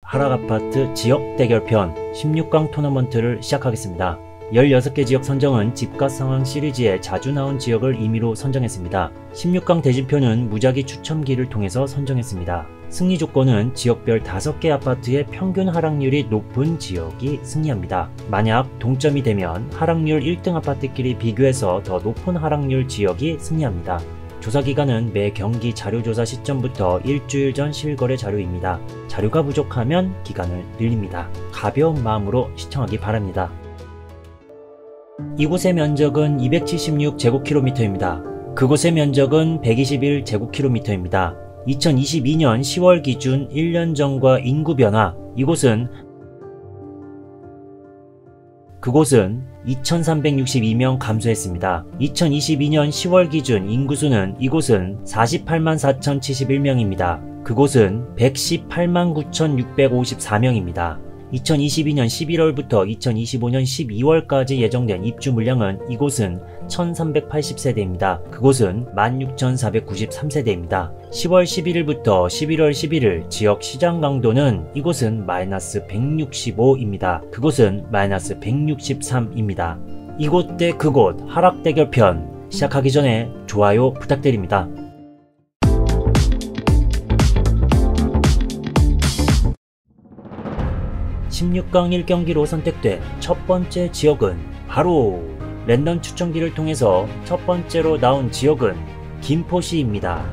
하락아파트 지역 대결편 16강 토너먼트를 시작하겠습니다. 16개 지역 선정은 집값 상황 시리즈에 자주 나온 지역을 임의로 선정했습니다. 16강 대진표는 무작위 추첨기를 통해서 선정했습니다. 승리 조건은 지역별 5개 아파트의 평균 하락률이 높은 지역이 승리합니다. 만약 동점이 되면 하락률 1등 아파트끼리 비교해서 더 높은 하락률 지역이 승리합니다. 조사기간은 매 경기 자료조사 시점부터 일주일 전 실거래 자료입니다. 자료가 부족하면 기간을 늘립니다. 가벼운 마음으로 시청하기 바랍니다. 이곳의 면적은 276제곱킬로미터입니다. 그곳의 면적은 121제곱킬로미터입니다. 2022년 10월 기준 1년 전과 인구 변화, 그곳은 2362명 감소했습니다. 2022년 10월 기준 인구수는 이곳은 48만 4071명입니다. 그곳은 118만 9654명입니다. 2022년 11월부터 2025년 12월까지 예정된 입주 물량은 이곳은 1380세대입니다. 그곳은 16493세대입니다. 10월 11일부터 11월 11일 지역 시장 강도는 이곳은 마이너스 165입니다. 그곳은 마이너스 163입니다. 이곳 대 그곳 하락 대결편 시작하기 전에 좋아요 부탁드립니다. 16강 1경기로 선택된 첫 번째 지역은 바로 랜덤 추첨기를 통해서 첫 번째로 나온 지역은 김포시입니다.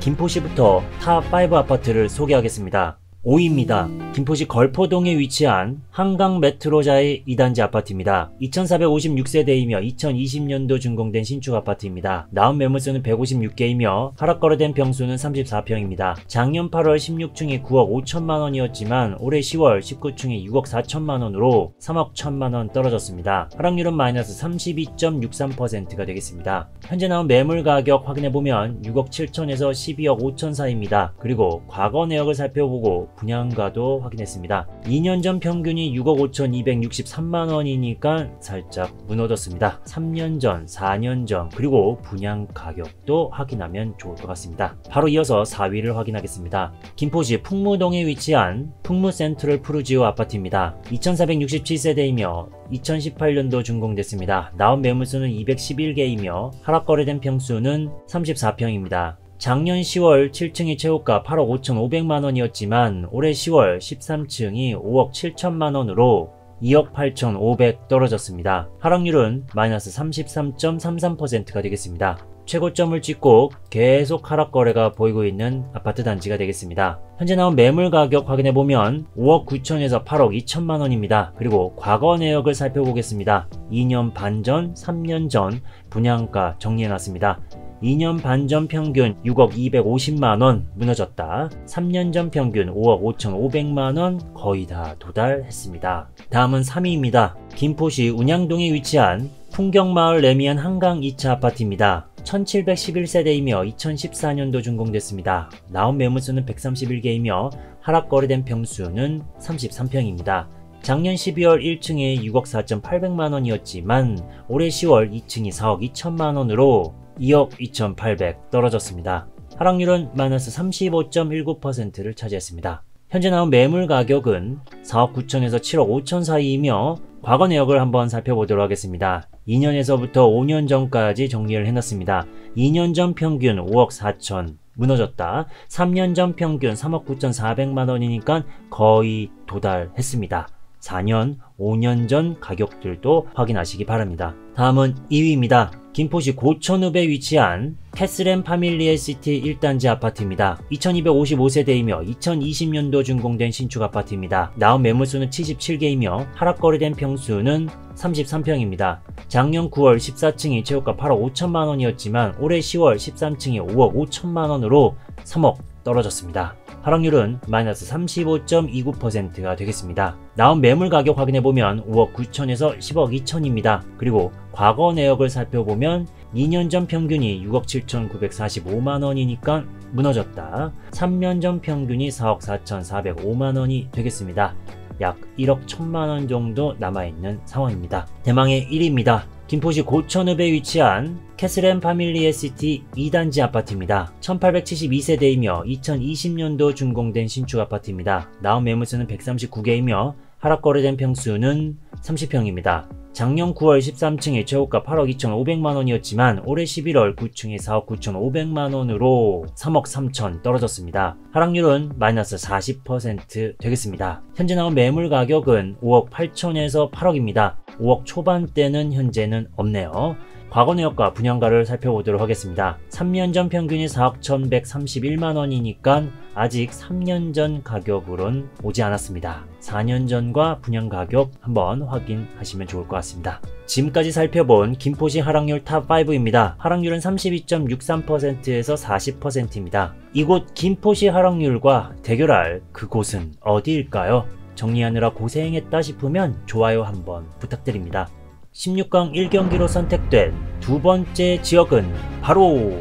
김포시부터 탑5 아파트를 소개하겠습니다. 5위입니다. 김포시 걸포동에 위치한 한강 메트로자의 2단지 아파트입니다. 2456세대이며 2020년도 준공된 신축 아파트입니다. 나온 매물수는 156개이며 하락 거래된 평수는 34평입니다. 작년 8월 16층이 9억 5천만원이었지만 올해 10월 19층이 6억 4천만원으로 3억 1천만원 떨어졌습니다. 하락률은 마이너스 32.63%가 되겠습니다. 현재 나온 매물 가격 확인해보면 6억 7천에서 12억 5천 사이입니다. 그리고 과거 내역을 살펴보고 분양가도 확인했습니다. 2년 전 평균이 6억 5,263만원이니까 살짝 무너졌습니다. 3년 전, 4년 전, 그리고 분양 가격도 확인하면 좋을 것 같습니다. 바로 이어서 4위를 확인하겠습니다. 김포시 풍무동에 위치한 풍무센트럴 푸르지오 아파트입니다. 2467세대이며 2018년도 준공됐습니다. 나온 매물수는 211개이며 하락 거래된 평수는 34평입니다. 작년 10월 7층이 최고가 8억 5,500만원이었지만 올해 10월 13층이 5억 7천만원으로 2억 8,500 떨어졌습니다. 하락률은 마이너스 33.33%가 되겠습니다. 최고점을 찍고 계속 하락 거래가 보이고 있는 아파트 단지가 되겠습니다. 현재 나온 매물 가격 확인해보면 5억 9천에서 8억 2천만원입니다. 그리고 과거 내역을 살펴보겠습니다. 2년 반 전, 3년 전 분양가 정리해놨습니다. 2년 반 전 평균 6억 250만원 무너졌다. 3년 전 평균 5억 5,500만원 거의 다 도달했습니다. 다음은 3위입니다. 김포시 운양동에 위치한 풍경마을 레미안 한강 2차 아파트입니다. 1711세대이며 2014년도 준공됐습니다. 나온 매물수는 131개이며 하락 거래된 평수는 33평입니다. 작년 12월 1층이 6억 4,800만원이었지만 올해 10월 2층이 4억 2천만원으로 2억 2,800 떨어졌습니다. 하락률은 마이너스 35.19%를 차지했습니다. 현재 나온 매물 가격은 4억 9천에서 7억 5천 사이이며 과거 내역을 한번 살펴보도록 하겠습니다. 2년에서부터 5년 전까지 정리를 해놨습니다. 2년 전 평균 5억 4천 무너졌다. 3년 전 평균 3억 9,400만원이니까 거의 도달했습니다. 4년, 5년 전 가격들도 확인하시기 바랍니다. 다음은 2위입니다. 김포시 고천읍에 위치한 캐슬앤 파밀리에 시티 1단지 아파트입니다. 2255세대이며 2020년도 준공된 신축 아파트입니다. 나온 매물수는 77개이며 하락 거래된 평수는 33평입니다. 작년 9월 14층이 최고가 8억 5천만원이었지만 올해 10월 13층이 5억 5천만원으로 3억 떨어졌습니다. 하락률은 마이너스 35.29%가 되겠습니다. 나온 매물 가격 확인해보면 5억 9천에서 10억 2천입니다. 그리고 과거 내역을 살펴보면 2년 전 평균이 6억 7,945만원이니까 무너졌다. 3년 전 평균이 4억 4,405만원이 되겠습니다. 약 1억 1천만원 정도 남아있는 상황입니다. 대망의 1위입니다. 김포시 고천읍에 위치한 캐슬앤 파밀리 에시티 2단지 아파트입니다. 1872세대이며 2020년도 준공된 신축 아파트입니다. 나온 매물수는 139개이며 하락 거래된 평수는 30평입니다. 작년 9월 13층의 최고가 8억 2,500만원이었지만 올해 11월 9층이 4억 9,500만원으로 3억 3천 떨어졌습니다. 하락률은 마이너스 40% 되겠습니다. 현재 나온 매물 가격은 5억 8천에서 8억입니다. 5억 초반대는 현재는 없네요. 과거 내역과 분양가를 살펴보도록 하겠습니다. 3년 전 평균이 4억 1,131만원이니까 아직 3년 전 가격으론 오지 않았습니다. 4년 전과 분양 가격 한번 확인하시면 좋을 것 같습니다. 지금까지 살펴본 김포시 하락률 탑5입니다. 하락률은 32.63%에서 40%입니다. 이곳 김포시 하락률과 대결할 그곳은 어디일까요? 정리하느라 고생했다 싶으면 좋아요 한번 부탁드립니다. 16강 1경기로 선택된 두 번째 지역은 바로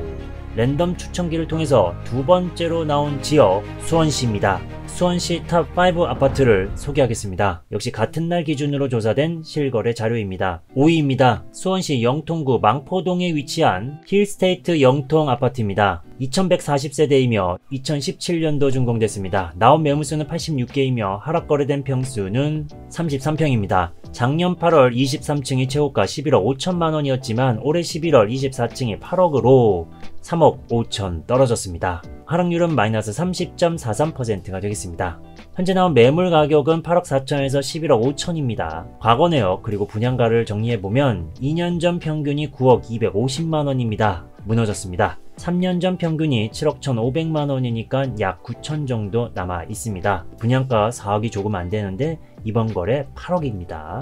랜덤 추천기를 통해서 두 번째로 나온 지역 수원시입니다. 수원시 탑5 아파트를 소개하겠습니다. 역시 같은 날 기준으로 조사된 실거래 자료입니다. 5위입니다. 수원시 영통구 망포동에 위치한 힐스테이트 영통 아파트입니다. 2140세대이며 2017년도 준공됐습니다. 나온 매물수는 86개이며 하락 거래된 평수는 33평입니다. 작년 8월 23층이 최고가 11억 5천만원이었지만 올해 11월 24층이 8억으로 3억 5천 떨어졌습니다. 하락률은 마이너스 30.43%가 되겠습니다. 현재 나온 매물 가격은 8억 4천에서 11억 5천입니다. 과거 내역 그리고 분양가를 정리해보면 2년 전 평균이 9억 250만원입니다. 무너졌습니다. 3년 전 평균이 7억 1,500만원이니까 약 9천 정도 남아 있습니다. 분양가 4억이 조금 안 되는데 이번 거래 8억입니다.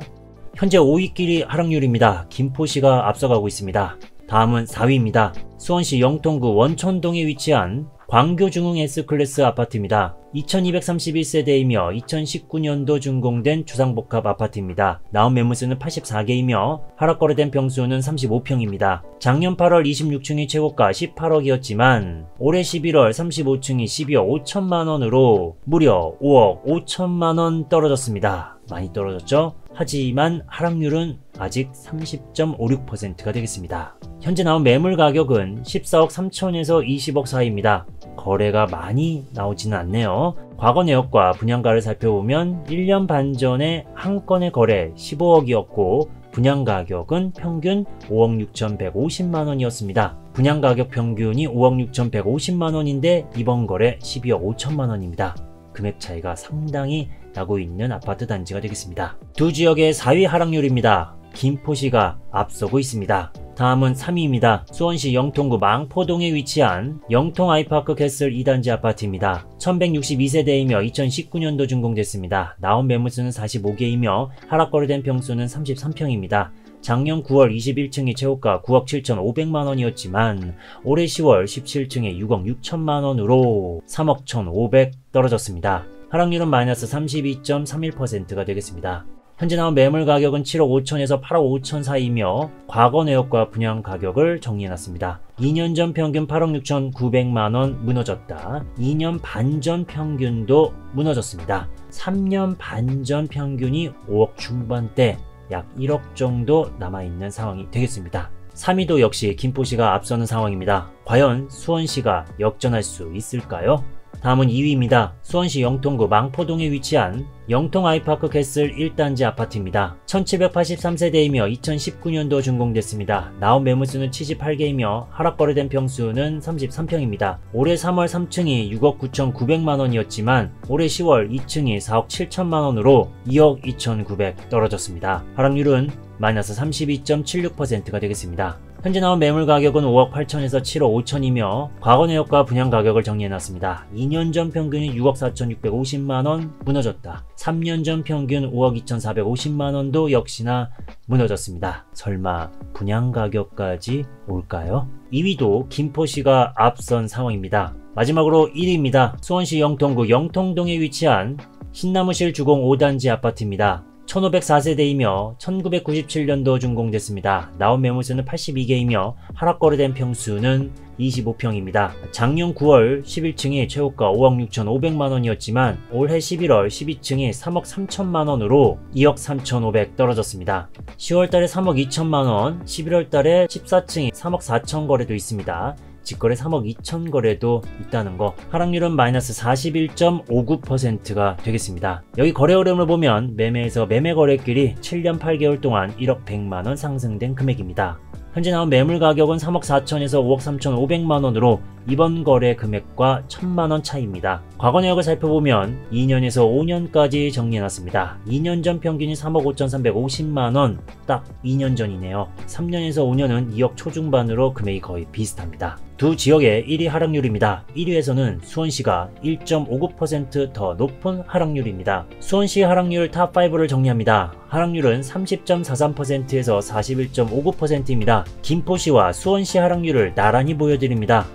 현재 5위끼리 하락률입니다. 김포시가 앞서가고 있습니다. 다음은 4위입니다. 수원시 영통구 원촌동에 위치한 광교중흥 S클래스 아파트입니다. 2231세대이며 2019년도 준공된 주상복합 아파트입니다. 나온 매물수는 84개이며 하락 거래된 평수는 35평입니다. 작년 8월 26층이 최고가 18억이었지만 올해 11월 35층이 12억 5천만원으로 무려 5억 5천만원 떨어졌습니다. 많이 떨어졌죠? 하지만 하락률은 아직 30.56%가 되겠습니다. 현재 나온 매물 가격은 14억 3천에서 20억 사이입니다. 거래가 많이 나오지는 않네요. 과거 내역과 분양가를 살펴보면 1년 반 전에 한 건의 거래 15억이었고 분양가격은 평균 5억 6,150만원이었습니다. 분양가격 평균이 5억 6,150만원인데 이번 거래 12억 5천만원입니다. 금액 차이가 상당히 나고 있는 아파트 단지가 되겠습니다. 두 지역의 4위 하락률입니다. 김포시가 앞서고 있습니다. 다음은 3위입니다. 수원시 영통구 망포동에 위치한 영통 아이파크 캐슬 2단지 아파트입니다. 1162세대이며 2019년도 준공됐습니다. 나온 매물수는 45개이며 하락 거래된 평수는 33평입니다. 작년 9월 21층이 최고가 9억 7,500만원이었지만 올해 10월 17층에 6억 6천만원으로 3억 1,500 떨어졌습니다. 하락률은 마이너스 32.31%가 되겠습니다. 현재 나온 매물 가격은 7억 5천에서 8억 5천 사이이며 과거 내역과 분양 가격을 정리해놨습니다. 2년 전 평균 8억 6,900만원 무너졌다. 2년 반 전 평균도 무너졌습니다. 3년 반 전 평균이 5억 중반대 약 1억 정도 남아있는 상황이 되겠습니다. 3위도 역시 김포시가 앞서는 상황입니다. 과연 수원시가 역전할 수 있을까요? 다음은 2위입니다. 수원시 영통구 망포동에 위치한 영통 아이파크 캐슬 1단지 아파트입니다. 1783세대이며 2019년도 준공됐습니다. 나온 매물수는 78개이며 하락 거래된 평수는 33평입니다. 올해 3월 3층이 6억 9,900만원이었지만 올해 10월 2층이 4억 7천만원으로 2억 2,900 떨어졌습니다. 하락률은 마이너스 32.76%가 되겠습니다. 현재 나온 매물 가격은 5억 8천에서 7억 5천이며 과거 내역과 분양 가격을 정리해놨습니다. 2년 전 평균이 6억 4,650만원 무너졌다. 3년 전 평균 5억 2,450만원도 역시나 무너졌습니다. 설마 분양 가격까지 올까요? 2위도 김포시가 앞선 상황입니다. 마지막으로 1위입니다. 수원시 영통구 영통동에 위치한 신나무실 주공 5단지 아파트입니다. 1504세대이며 1997년도 준공됐습니다. 나온 매물수는 82개이며 하락 거래된 평수는 25평입니다. 작년 9월 11층이 최고가 5억 6,500만원이었지만 올해 11월 12층이 3억 3천만원으로 2억 3,500 떨어졌습니다. 10월달에 3억 2천만원, 11월달에 14층이 3억 4천 거래도 있습니다. 직거래 3억 2천 거래도 있다는 거. 하락률은 마이너스 41.59%가 되겠습니다. 여기 거래 흐름을 보면 매매에서 매매 거래길이 7년 8개월 동안 1억 100만원 상승된 금액입니다. 현재 나온 매물 가격은 3억 4천에서 5억 3,500만원으로 이번 거래 금액과 1000만원 차이입니다. 과거 내역을 살펴보면 2년에서 5년까지 정리해놨습니다. 2년 전 평균이 3억 5,350만원, 딱 2년 전이네요. 3년에서 5년은 2억 초중반으로 금액이 거의 비슷합니다. 두 지역의 1위 하락률입니다. 1위에서는 수원시가 1.59% 더 높은 하락률입니다. 수원시 하락률 탑5를 정리합니다. 하락률은 30.43%에서 41.59%입니다. 김포시와 수원시 하락률을 나란히 보여드립니다.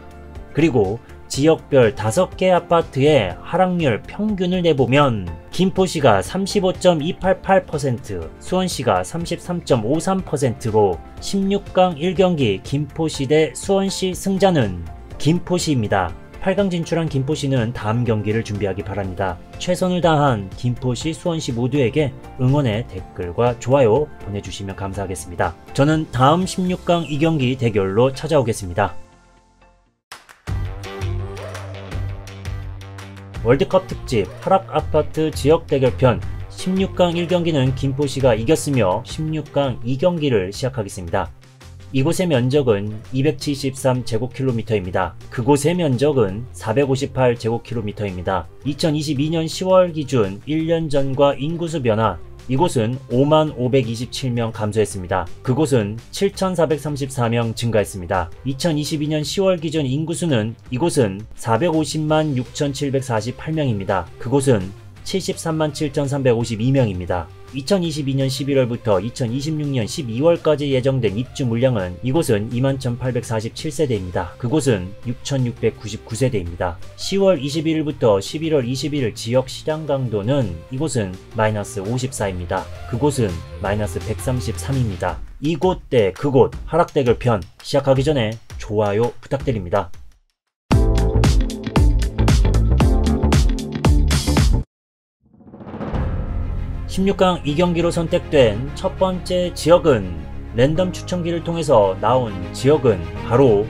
그리고 지역별 5개 아파트의 하락률 평균을 내보면 김포시가 35.288%, 수원시가 33.53%로 16강 1경기 김포시 대 수원시 승자는 김포시입니다. 8강 진출한 김포시는 다음 경기를 준비하기 바랍니다. 최선을 다한 김포시, 수원시 모두에게 응원의 댓글과 좋아요 보내주시면 감사하겠습니다. 저는 다음 16강 2경기 대결로 찾아오겠습니다. 월드컵 특집 하락 아파트 지역 대결편 16강 1경기는 김포시가 이겼으며 16강 2경기를 시작하겠습니다. 이곳의 면적은 273제곱킬로미터입니다. 그곳의 면적은 458제곱킬로미터입니다. 2022년 10월 기준 1년 전과 인구수 변화, 이곳은 5만 527명 감소했습니다. 그곳은 7,434명 증가했습니다. 2022년 10월 기준 인구수는 이곳은 450만 6,748명입니다. 그곳은 73만 7,352명입니다. 2022년 11월부터 2026년 12월까지 예정된 입주 물량은 이곳은 21,847세대입니다. 그곳은 6,699세대입니다. 10월 21일부터 11월 21일 지역 시장 강도는 이곳은 마이너스 54입니다. 그곳은 마이너스 133입니다. 이곳 대 그곳 하락 대결편 시작하기 전에 좋아요 부탁드립니다. 16강 2경기로 선택된 첫 번째 지역은 랜덤 추천기를 통해서 나온 지역은 바로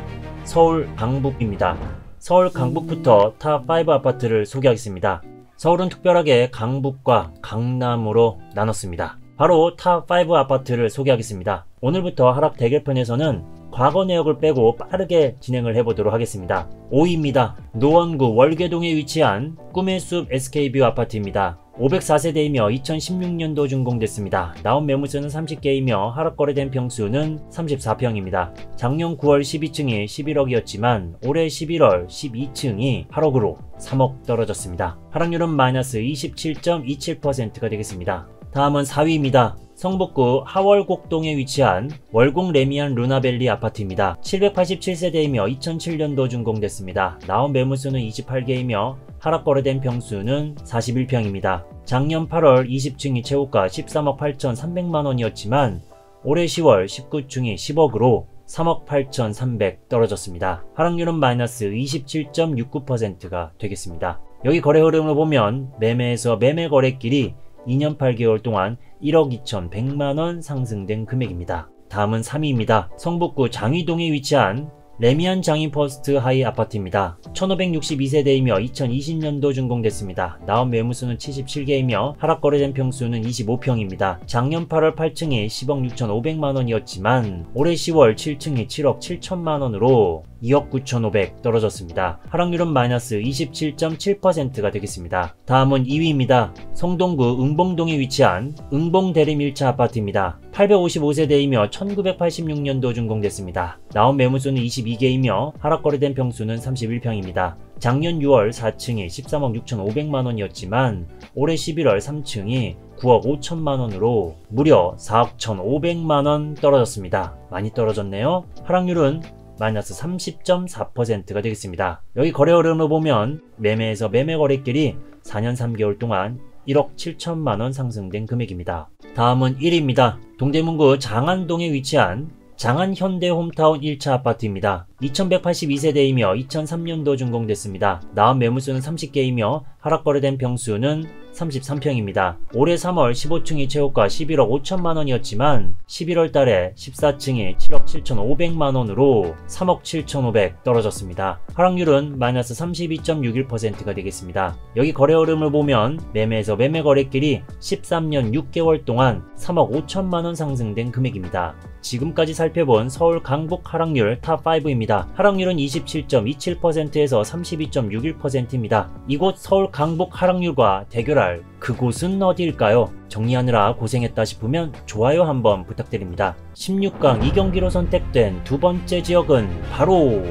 서울 강북입니다. 서울 강북부터 탑5 아파트를 소개하겠습니다. 서울은 특별하게 강북과 강남으로 나눴습니다. 바로 탑5 아파트를 소개하겠습니다. 오늘부터 하락 대결편에서는 과거 내역을 빼고 빠르게 진행을 해보도록 하겠습니다. 5위입니다. 노원구 월계동에 위치한 꿈의 숲 SK뷰 아파트입니다. 504세대이며 2016년도 준공됐습니다. 나온 매물수는 30개이며 하락 거래된 평수는 34평입니다. 작년 9월 12층이 11억이었지만 올해 11월 12층이 8억으로 3억 떨어졌습니다. 하락률은 마이너스 27.27%가 되겠습니다. 다음은 4위입니다. 성북구 하월곡동에 위치한 월곡 레미안 루나밸리 아파트입니다. 787세대이며 2007년도 준공됐습니다. 나온 매물수는 28개이며 하락 거래된 평수는 41평입니다. 작년 8월 20층이 최고가 13억 8,300만원이었지만 올해 10월 19층이 10억으로 3억 8,300 떨어졌습니다. 하락률은 마이너스 27.69%가 되겠습니다. 여기 거래 흐름을 보면 매매에서 매매 거래길이 2년 8개월 동안 1억 2,100만원 상승된 금액입니다. 다음은 3위입니다. 성북구 장위동에 위치한 레미안 장위 퍼스트 하이 아파트입니다. 1562세대이며 2020년도 준공됐습니다. 나온 매물수는 77개이며 하락 거래된 평수는 25평입니다. 작년 8월 8층이 10억 6,500만원이었지만 올해 10월 7층이 7억 7천만원으로 2억 9,500 떨어졌습니다. 하락률은 마이너스 27.7%가 되겠습니다. 다음은 2위입니다. 성동구 응봉동에 위치한 응봉대림 1차 아파트입니다. 855세대이며 1986년도 준공됐습니다. 나온 매물수는 22개이며 하락 거래된 평수는 31평입니다. 작년 6월 4층이 13억 6,500만원이었지만 올해 11월 3층이 9억 5천만원으로 무려 4억 1,500만원 떨어졌습니다. 많이 떨어졌네요. 하락률은 마이너스 30.4%가 되겠습니다. 여기 거래 흐름을 보면 매매에서 매매 거래길이 4년 3개월 동안 1억 7천만원 상승된 금액입니다. 다음은 1위입니다. 동대문구 장안동에 위치한 장안현대홈타운 1차 아파트입니다. 2182세대이며 2003년도 준공됐습니다. 나온 매물수는 30개이며 하락거래된 평수는 33평입니다. 올해 3월 15층이 최고가 11억 5천만원이었지만 11월 달에 14층이 7억 7,500만원으로 3억 7,500 떨어졌습니다. 하락률은 마이너스 32.61%가 되겠습니다. 여기 거래 흐름을 보면 매매에서 매매 거래길이 13년 6개월 동안 3억 5천만원 상승된 금액입니다. 지금까지 살펴본 서울 강북 하락률 탑5입니다. 하락률은 27.27%에서 32.61%입니다. 이곳 서울 강북 하락률과 대결할 그곳은 어디일까요? 정리하느라 고생했다 싶으면 좋아요 한번 부탁드립니다. 16강 2경기로 선택된 두 번째 지역은 바로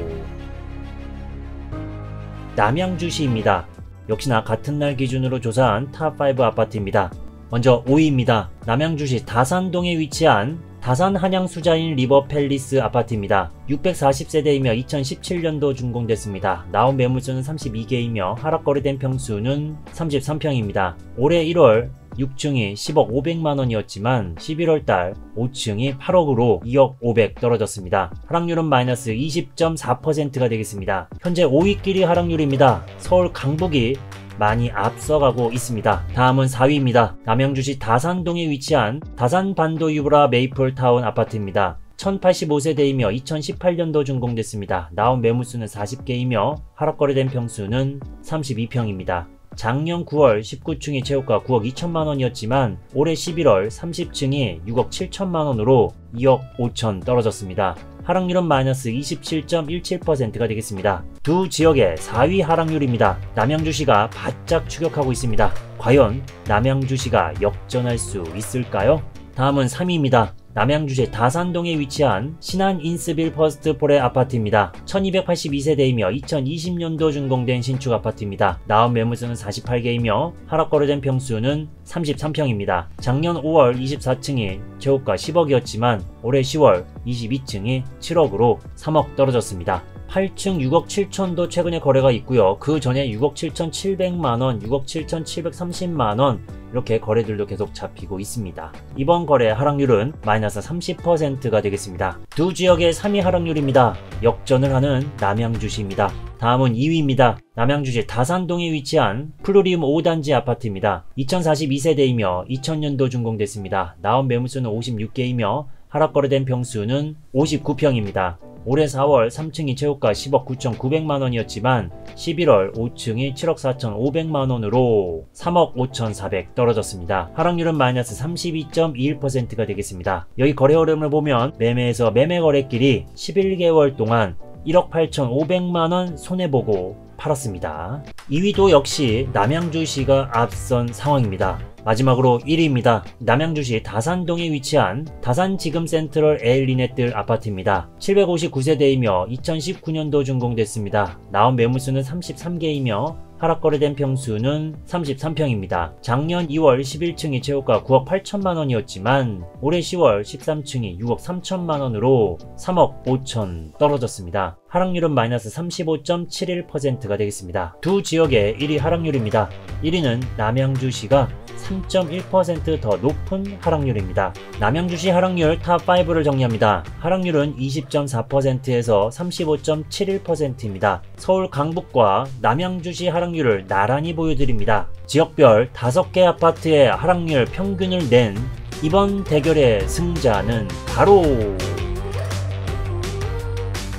남양주시입니다. 역시나 같은 날 기준으로 조사한 탑5 아파트입니다. 먼저 5위입니다. 남양주시 다산동에 위치한 다산 한양수자인 리버팰리스 아파트입니다. 640세대이며 2017년도 준공됐습니다. 나온 매물수는 32개이며 하락거래된 평수는 33평입니다. 올해 1월 6층이 10억 500만원이었지만 11월달 5층이 8억으로 2억 500 떨어졌습니다. 하락률은 마이너스 20.4%가 되겠습니다. 현재 5위끼리 하락률입니다. 서울 강북이 많이 앞서가고 있습니다. 다음은 4위입니다. 남양주시 다산동에 위치한 다산반도 유브라 메이플타운 아파트입니다. 1085세대이며 2018년도 준공됐습니다. 나온 매물수는 40개이며 하락거래된 평수는 32평입니다. 작년 9월 19층이 최고가 9억 2천만원이었지만 올해 11월 30층이 6억 7천만원으로 2억 5천 떨어졌습니다. 하락률은 마이너스 27.17%가 되겠습니다. 두 지역의 4위 하락률입니다. 남양주시가 바짝 추격하고 있습니다. 과연 남양주시가 역전할 수 있을까요? 다음은 3위입니다. 남양주시 다산동에 위치한 신한 인스빌 퍼스트폴의 아파트입니다. 1282세대이며 2020년도 준공된 신축 아파트입니다. 나온 매물수는 48개이며 하락거래된 평수는 33평입니다. 작년 5월 24층이 최고가 10억이었지만 올해 10월 22층이 7억으로 3억 떨어졌습니다. 8층 6억 7천도 최근에 거래가 있고요. 그 전에 6억 7,700만원, 6억 7,730만원 이렇게 거래들도 계속 잡히고 있습니다. 이번 거래 하락률은 마이너스 30%가 되겠습니다. 두 지역의 3위 하락률입니다. 역전을 하는 남양주시입니다. 다음은 2위입니다. 남양주시 다산동에 위치한 플루리움 5단지 아파트입니다. 2042세대이며 2000년도 준공됐습니다. 나온 매물수는 56개이며 하락거래된 평수는 59평입니다. 올해 4월 3층이 최고가 10억 9,900만원이었지만 11월 5층이 7억 4,500만원으로 3억 5,400 떨어졌습니다. 하락률은 마이너스 32.21%가 되겠습니다. 여기 거래 흐름을 보면 매매에서 매매 거래길이 11개월 동안 1억 8,500만원 손해보고 팔았습니다. 2위도 역시 남양주시가 앞선 상황입니다. 마지막으로 1위입니다. 남양주시 다산동에 위치한 다산지금센트럴 에일리넷들 아파트입니다. 759세대이며 2019년도 준공됐습니다. 나온 매물수는 33개이며 하락거래된 평수는 33평입니다. 작년 2월 11층이 최고가 9억 8천만원이었지만 올해 10월 13층이 6억 3천만원으로 3억 5천 떨어졌습니다. 하락률은 마이너스 35.71%가 되겠습니다. 두 지역의 1위 하락률입니다. 1위는 남양주시가 3.1% 더 높은 하락률입니다. 남양주시 하락률 탑5를 정리합니다. 하락률은 20.4%에서 35.71%입니다. 서울 강북과 남양주시 하락률을 나란히 보여드립니다. 지역별 5개 아파트의 하락률 평균을 낸 이번 대결의 승자는 바로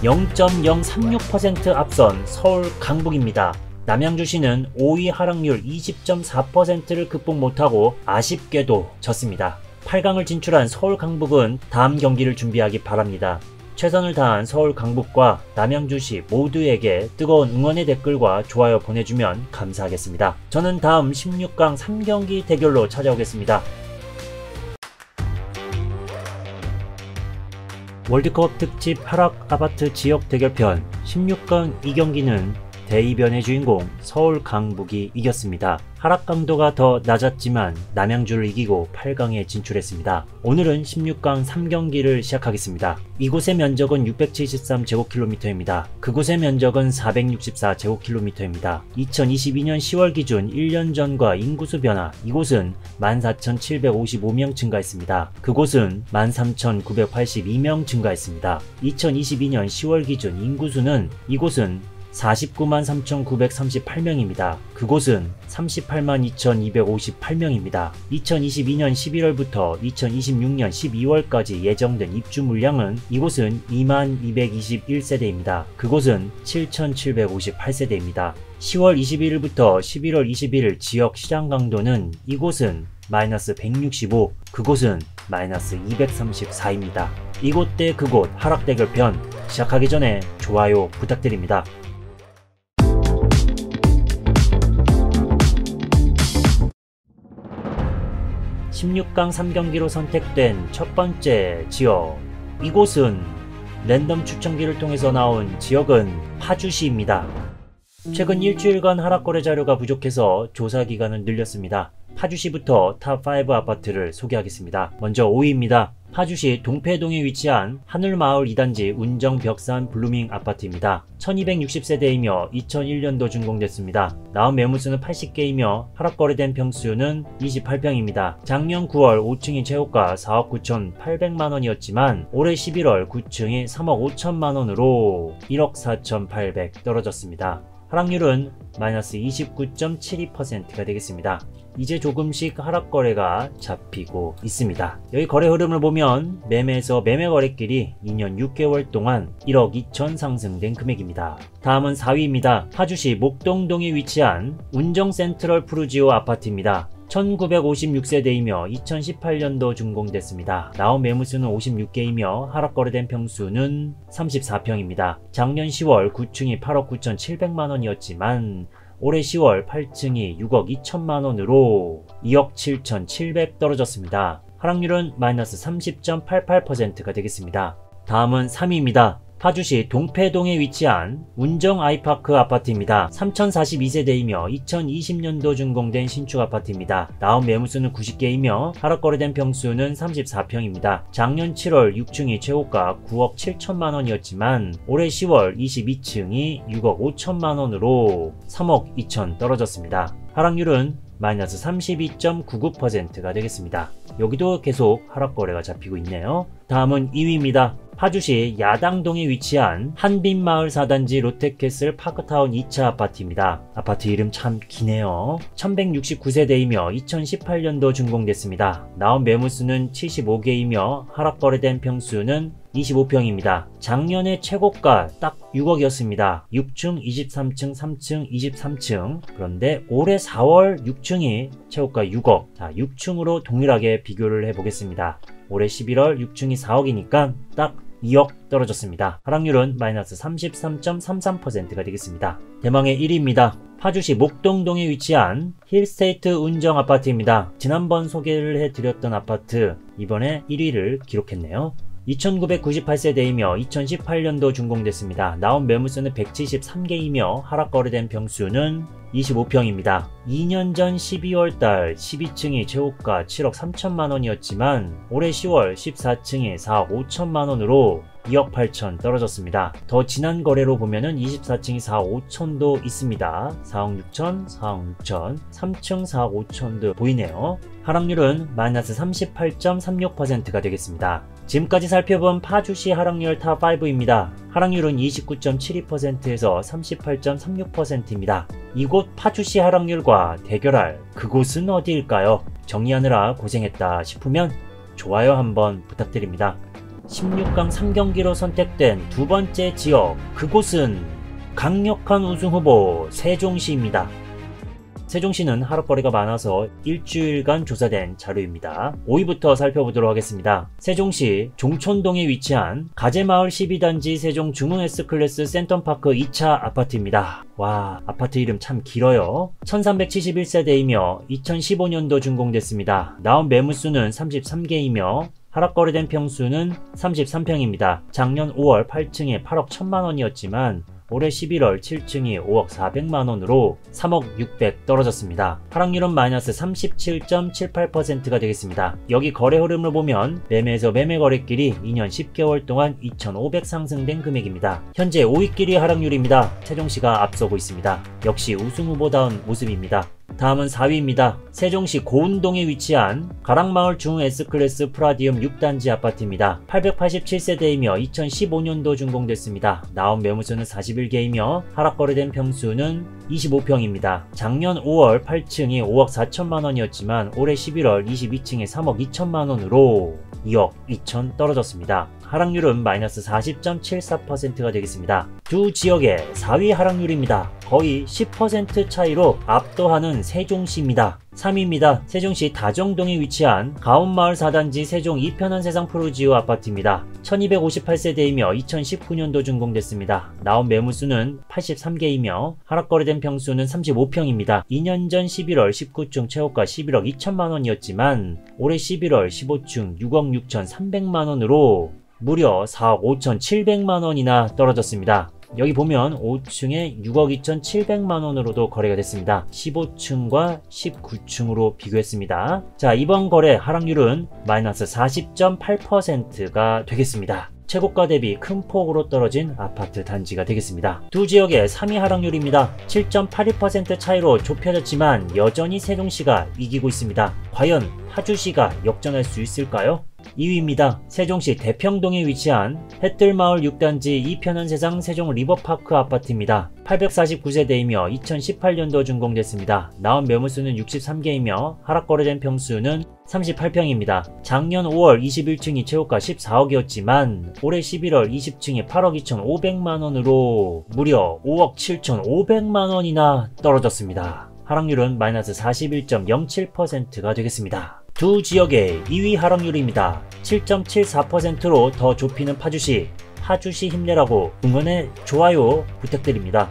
0.036% 앞선 서울 강북입니다. 남양주시는 5위 하락률 20.4%를 극복 못하고 아쉽게도 졌습니다. 8강을 진출한 서울 강북은 다음 경기를 준비하기 바랍니다. 최선을 다한 서울 강북과 남양주시 모두에게 뜨거운 응원의 댓글과 좋아요 보내주면 감사하겠습니다. 저는 다음 16강 3경기 대결로 찾아오겠습니다. 월드컵 특집 하락 아파트 지역 대결편 16강 2경기는 대이변의 주인공 서울 강북이 이겼습니다. 하락 강도가 더 낮았지만 남양주를 이기고 8강에 진출했습니다. 오늘은 16강 3경기를 시작하겠습니다. 이곳의 면적은 673제곱킬로미터입니다. 그곳의 면적은 464제곱킬로미터입니다. 2022년 10월 기준 1년 전과 인구수 변화, 이곳은 14,755명 증가했습니다. 그곳은 13,982명 증가했습니다. 2022년 10월 기준 인구수는 이곳은 49만 3,938명입니다. 그곳은 38만 2,258명입니다. 2022년 11월부터 2026년 12월까지 예정된 입주 물량은 이곳은 2만 221세대입니다. 그곳은 7,758세대입니다. 10월 21일부터 11월 21일 지역 시장 강도는 이곳은 마이너스 165, 그곳은 마이너스 234입니다. 이곳 대 그곳 하락 대결편 시작하기 전에 좋아요 부탁드립니다. 16강 3경기로 선택된 첫 번째 지역, 이곳은 랜덤 추천기를 통해서 나온 지역은 파주시입니다. 최근 일주일간 하락거래 자료가 부족해서 조사 기간을 늘렸습니다. 파주시부터 탑5 아파트를 소개하겠습니다. 먼저 5위입니다. 파주시 동패동에 위치한 하늘마을 2단지 운정벽산 블루밍 아파트입니다. 1260세대이며 2001년도 준공됐습니다. 나온 매물수는 80개이며 하락거래된 평수는 28평입니다. 작년 9월 5층이 최고가 4억 9,800만원이었지만 올해 11월 9층이 3억 5천만원으로 1억 4,800 떨어졌습니다. 하락률은 마이너스 29.72%가 되겠습니다. 이제 조금씩 하락거래가 잡히고 있습니다. 여기 거래 흐름을 보면 매매에서 매매 거래길이 2년 6개월 동안 1억 2천 상승된 금액입니다. 다음은 4위입니다. 파주시 목동동에 위치한 운정센트럴 푸르지오 아파트입니다. 1956세대이며 2018년도 준공됐습니다. 나온 매물수는 56개이며 하락거래된 평수는 34평입니다. 작년 10월 9층이 8억 9,700만원이었지만 올해 10월 8층이 6억 2천만원으로 2억 7,700 떨어졌습니다. 하락률은 마이너스 30.88%가 되겠습니다. 다음은 3위입니다. 파주시 동패동에 위치한 운정 아이파크 아파트입니다. 3042세대이며 2020년도 준공된 신축 아파트입니다. 나온 매물수는 90개이며 하락거래된 평수는 34평입니다. 작년 7월 6층이 최고가 9억 7천만원이었지만 올해 10월 22층이 6억 5천만원으로 3억 2천 떨어졌습니다. 하락률은 마이너스 32.99%가 되겠습니다. 여기도 계속 하락거래가 잡히고 있네요. 다음은 2위입니다. 파주시 야당동에 위치한 한빛마을 4단지 롯데캐슬 파크타운 2차 아파트입니다. 아파트 이름 참 기네요. 1169세대이며 2018년도 준공됐습니다. 나온 매물수는 75개이며 하락거래된 평수는 25평입니다. 작년에 최고가 딱 6억이었습니다. 6층, 23층, 3층, 23층. 그런데 올해 4월 6층이 최고가 6억. 자, 6층으로 동일하게 비교를 해보겠습니다. 올해 11월 6층이 4억이니까 딱 2억 떨어졌습니다. 하락률은 마이너스 33.33%가 되겠습니다. 대망의 1위입니다. 파주시 목동동에 위치한 힐스테이트 운정 아파트입니다. 지난번 소개를 해드렸던 아파트, 이번에 1위를 기록했네요. 2998세대이며 2018년도 준공됐습니다. 나온 매물수는 173개이며 하락거래된 평수는 25평입니다. 2년 전 12월달 12층이 최고가 7억 3천만원이었지만 올해 10월 14층이 4억 5천만원으로 2억 8천 떨어졌습니다. 더 지난 거래로 보면은 24층이 4억 5천도 있습니다. 4억 6천, 4억 6천, 3층 4억 5천도 보이네요. 하락률은 마이너스 38.36%가 되겠습니다. 지금까지 살펴본 파주시 하락률 탑5입니다. 하락률은 29.72%에서 38.36%입니다. 이곳 파주시 하락률과 대결할 그곳은 어디일까요? 정리하느라 고생했다 싶으면 좋아요 한번 부탁드립니다. 16강 3경기로 선택된 두 번째 지역, 그곳은 강력한 우승 후보 세종시입니다. 세종시는 하락거래가 많아서 일주일간 조사된 자료입니다. 5위부터 살펴보도록 하겠습니다. 세종시 종촌동에 위치한 가재마을 12단지 세종 중흥 S클래스 센텀파크 2차 아파트입니다. 와, 아파트 이름 참 길어요. 1371세대이며 2015년도 준공됐습니다. 나온 매물수는 33개이며 하락거래된 평수는 33평입니다. 작년 5월 8층에 8억 1천만원이었지만 올해 11월 7층이 5억 400만원으로 3억 600 떨어졌습니다. 하락률은 마이너스 37.78%가 되겠습니다. 여기 거래 흐름을 보면 매매에서 매매 거래길이 2년 10개월 동안 2,500 상승된 금액입니다. 현재 5위끼리 하락률입니다. 세종시가 앞서고 있습니다. 역시 우승 후보다운 모습입니다. 다음은 4위입니다. 세종시 고운동에 위치한 가락마을 중 S클래스 프라디움 6단지 아파트입니다. 887세대이며 2015년도 준공됐습니다. 나온 매물수는 41개이며 하락 거래된 평수는 25평입니다. 작년 5월 8층이 5억 4천만원이었지만 올해 11월 22층에 3억 2천만원으로 2억 2천 떨어졌습니다. 하락률은 마이너스 40.74%가 되겠습니다. 두 지역의 4위 하락률입니다. 거의 10% 차이로 압도하는 세종시입니다. 3위입니다. 세종시 다정동에 위치한 가온마을 4단지 세종 이편한 세상 프로지오 아파트입니다. 1258세대이며 2019년도 준공됐습니다. 나온 매물수는 83개이며 하락 거래된 평수는 35평입니다. 2년 전 11월 19층 최고가 11억 2천만원이었지만 올해 11월 15층 6억 6천 3백만원으로 무려 4억 5천 7백만원이나 떨어졌습니다. 여기 보면 5층에 6억 2,700만원으로도 거래가 됐습니다. 15층과 19층으로 비교했습니다. 자, 이번 거래 하락률은 마이너스 40.8%가 되겠습니다. 최고가 대비 큰 폭으로 떨어진 아파트 단지가 되겠습니다. 두 지역의 3위 하락률입니다. 7.81% 차이로 좁혀졌지만 여전히 세종시가 이기고 있습니다. 과연 파주시가 역전할 수 있을까요? 2위입니다. 세종시 대평동에 위치한 햇들마을 6단지 이편한 세상 세종 리버파크 아파트입니다. 849세대이며 2018년도 준공됐습니다. 나온 매물수는 63개이며 하락 거래된 평수는 38평입니다. 작년 5월 21층이 최고가 14억이었지만 올해 11월 20층이 8억 2,500만원으로 무려 5억 7,500만원이나 떨어졌습니다. 하락률은 마이너스 41.07%가 되겠습니다. 두 지역의 2위 하락률입니다. 7.74%로 더 좁히는 파주시 힘내라고 응원의 좋아요 부탁드립니다.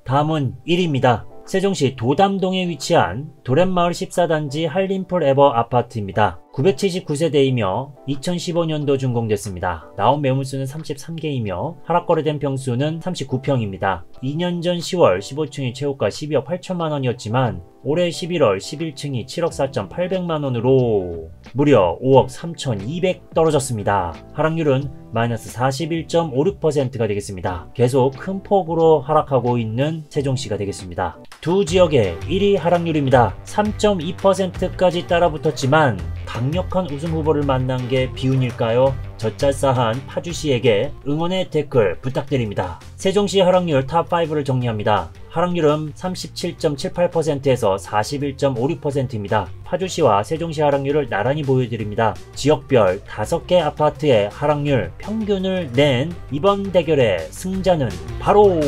다음은 1위입니다. 세종시 도담동에 위치한 도렛마을 14단지 한림풀 에버 아파트입니다. 979세대이며 2015년도 준공됐습니다. 나온 매물수는 33개이며 하락 거래된 평수는 39평입니다. 2년 전 10월 15층이 최고가 12억 8천만원이었지만 올해 11월 11층이 7억 4,800만원으로 무려 5억 3,200 떨어졌습니다. 하락률은 마이너스 41.56%가 되겠습니다. 계속 큰 폭으로 하락하고 있는 세종시가 되겠습니다. 두 지역의 1위 하락률입니다. 3.2%까지 따라붙었지만 강력한 우승 후보를 만난 게 비운일까요? 젖잘싸한 파주시에게 응원의 댓글 부탁드립니다. 세종시 하락률 탑5를 정리합니다. 하락률은 37.78%에서 41.56%입니다. 파주시와 세종시 하락률을 나란히 보여드립니다. 지역별 5개 아파트의 하락률 평균을 낸 이번 대결의 승자는 바로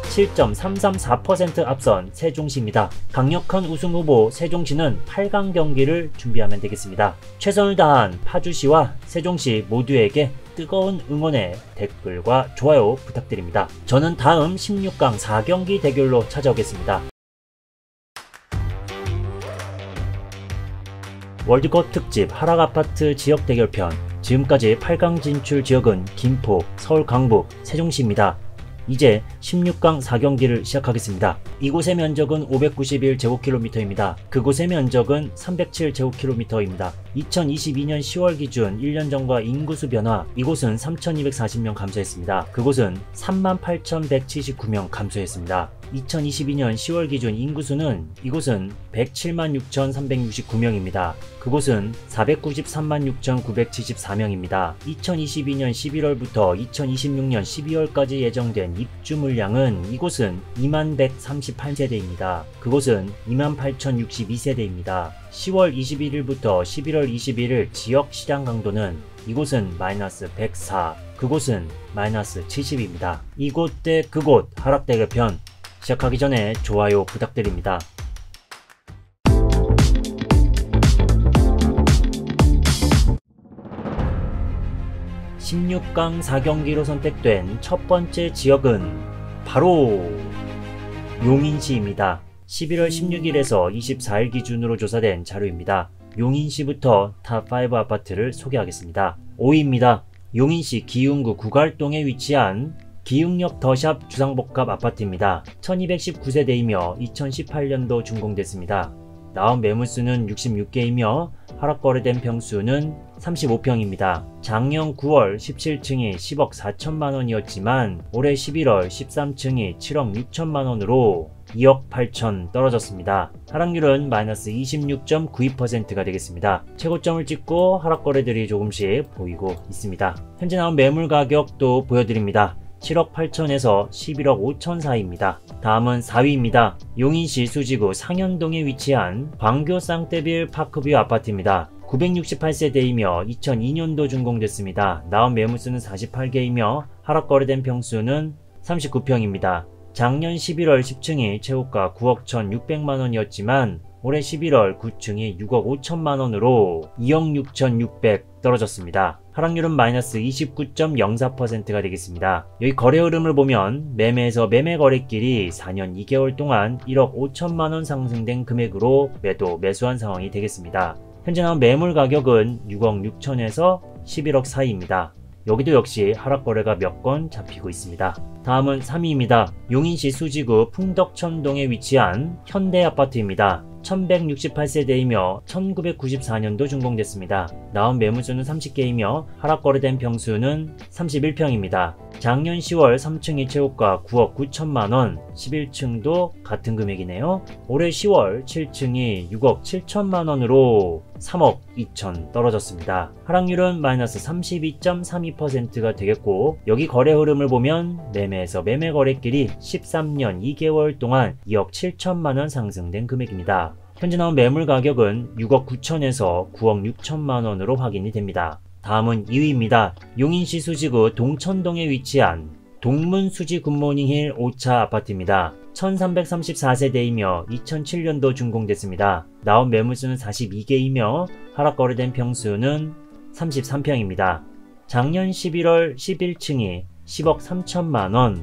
7.334% 앞선 세종시입니다. 강력한 우승 후보 세종시는 8강 경기를 준비하면 되겠습니다. 최선을 다한 파주시와 세종시 모두에게 뜨거운 응원의 댓글과 좋아요 부탁드립니다. 저는 다음 16강 4경기 대결로 찾아오겠습니다. 월드컵 특집 하락아파트 지역 대결편. 지금까지 8강 진출 지역은 김포, 서울 강북, 세종시입니다. 이제 16강 4경기를 시작하겠습니다. 이곳의 면적은 591제곱킬로미터입니다. 그곳의 면적은 307제곱킬로미터입니다. 2022년 10월 기준 1년 전과 인구수 변화, 이곳은 3,240명 감소했습니다. 그곳은 38,179명 감소했습니다. 2022년 10월 기준 인구수는 이곳은 176,369명입니다. 그곳은 493,6,974명입니다. 2022년 11월부터 2026년 12월까지 예정된 입주 물량은 이곳은 21,138세대입니다. 그곳은 28,062세대입니다. 10월 21일부터 11월 21일 지역 시장 강도는 이곳은 마이너스 104, 그곳은 마이너스 70입니다. 이곳 대 그곳 하락 대결편 시작하기 전에 좋아요 부탁드립니다. (16강 4경기로) 선택된 첫 번째 지역은 바로 용인시입니다. 11월 16일에서 24일 기준으로 조사된 자료입니다. 용인시부터 탑5 아파트를 소개하겠습니다. 5위입니다. 용인시 기흥구 구갈동에 위치한 기흥역 더샵 주상복합 아파트입니다. 1219세대이며 2018년도 준공됐습니다. 나온 매물수는 66개이며 하락거래된 평수는 35평입니다. 작년 9월 17층이 10억 4천만원이었지만 올해 11월 13층이 7억 6천만원으로 2억 8천 떨어졌습니다. 하락률은 마이너스 26.92%가 되겠습니다. 최고점을 찍고 하락거래들이 조금씩 보이고 있습니다. 현재 나온 매물 가격도 보여드립니다. 7억 8천에서 11억 5천 사이입니다. 다음은 4위입니다. 용인시 수지구 상현동에 위치한 광교 쌍떼빌 파크뷰 아파트입니다. 968세대이며 2002년도 준공됐습니다. 나온 매물수는 48개이며 하락거래된 평수는 39평입니다. 작년 11월 10층이 최고가 9억 1,600만원이었지만 올해 11월 9층이 6억 5천만원으로 2억 6,600 떨어졌습니다. 하락률은 마이너스 29.04%가 되겠습니다. 여기 거래 흐름을 보면 매매에서 매매 거래길이 4년 2개월 동안 1억 5천만원 상승된 금액으로 매수한 상황이 되겠습니다. 현재 나온 매물 가격은 6억 6천에서 11억 사이입니다. 여기도 역시 하락거래가 몇 건 잡히고 있습니다. 다음은 3위입니다. 용인시 수지구 풍덕천동에 위치한 현대아파트입니다. 1168세대이며 1994년도 준공됐습니다. 나온 매물수는 30개이며 하락거래된 평수는 31평입니다. 작년 10월 3층이 최고가 9억 9천만원, 11층도 같은 금액이네요. 올해 10월 7층이 6억 7천만원으로 3억 2천 떨어졌습니다. 하락률은 마이너스 32.32%가 되겠고, 여기 거래 흐름을 보면 매매에서 매매 거래길이 13년 2개월 동안 2억 7천만원 상승된 금액입니다. 현재 나온 매물 가격은 6억 9천에서 9억 6천만원으로 확인이 됩니다. 다음은 2위입니다. 용인시 수지구 동천동에 위치한 동문수지 굿모닝힐 5차 아파트입니다. 1334세대이며 2007년도 준공됐습니다. 나온 매물수는 42개이며 하락거래된 평수는 33평입니다. 작년 11월 11층이 10억 3천만원,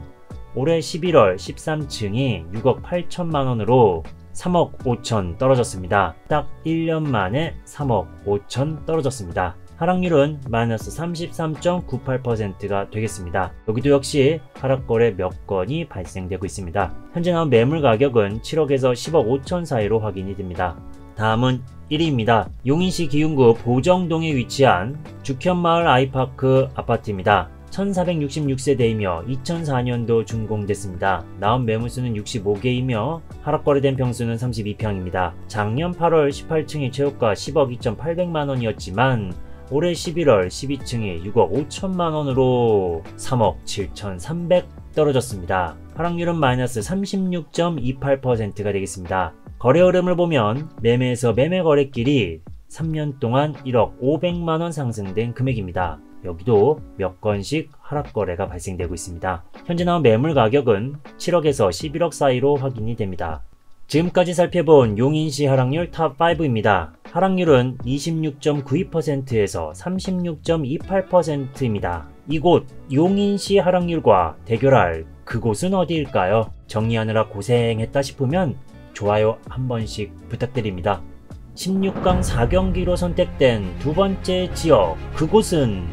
올해 11월 13층이 6억 8천만원으로 3억 5천 떨어졌습니다. 딱 1년 만에 3억 5천 떨어졌습니다. 하락률은 마이너스 33.98%가 되겠습니다. 여기도 역시 하락거래 몇 건이 발생되고 있습니다. 현재 나온 매물 가격은 7억에서 10억 5천 사이로 확인이 됩니다. 다음은 1위입니다. 용인시 기흥구 보정동에 위치한 죽현마을 아이파크 아파트입니다. 1466세대이며 2004년도 준공됐습니다. 나온 매물수는 65개이며 하락거래된 평수는 32평입니다. 작년 8월 18층이 최고가 10억 2,800만원이었지만 올해 11월 12층이 6억 5천만원으로 3억 7,300 떨어졌습니다. 하락률은 마이너스 36.28%가 되겠습니다. 거래 흐름을 보면 매매에서 매매 거래길이 3년 동안 1억 500만원 상승된 금액입니다. 여기도 몇 건씩 하락거래가 발생되고 있습니다. 현재 나온 매물 가격은 7억에서 11억 사이로 확인이 됩니다. 지금까지 살펴본 용인시 하락률 탑5입니다. 하락률은 26.92%에서 36.28%입니다. 이곳 용인시 하락률과 대결할 그곳은 어디일까요? 정리하느라 고생했다 싶으면 좋아요 한 번씩 부탁드립니다. 16강 4경기로 선택된 두 번째 지역, 그곳은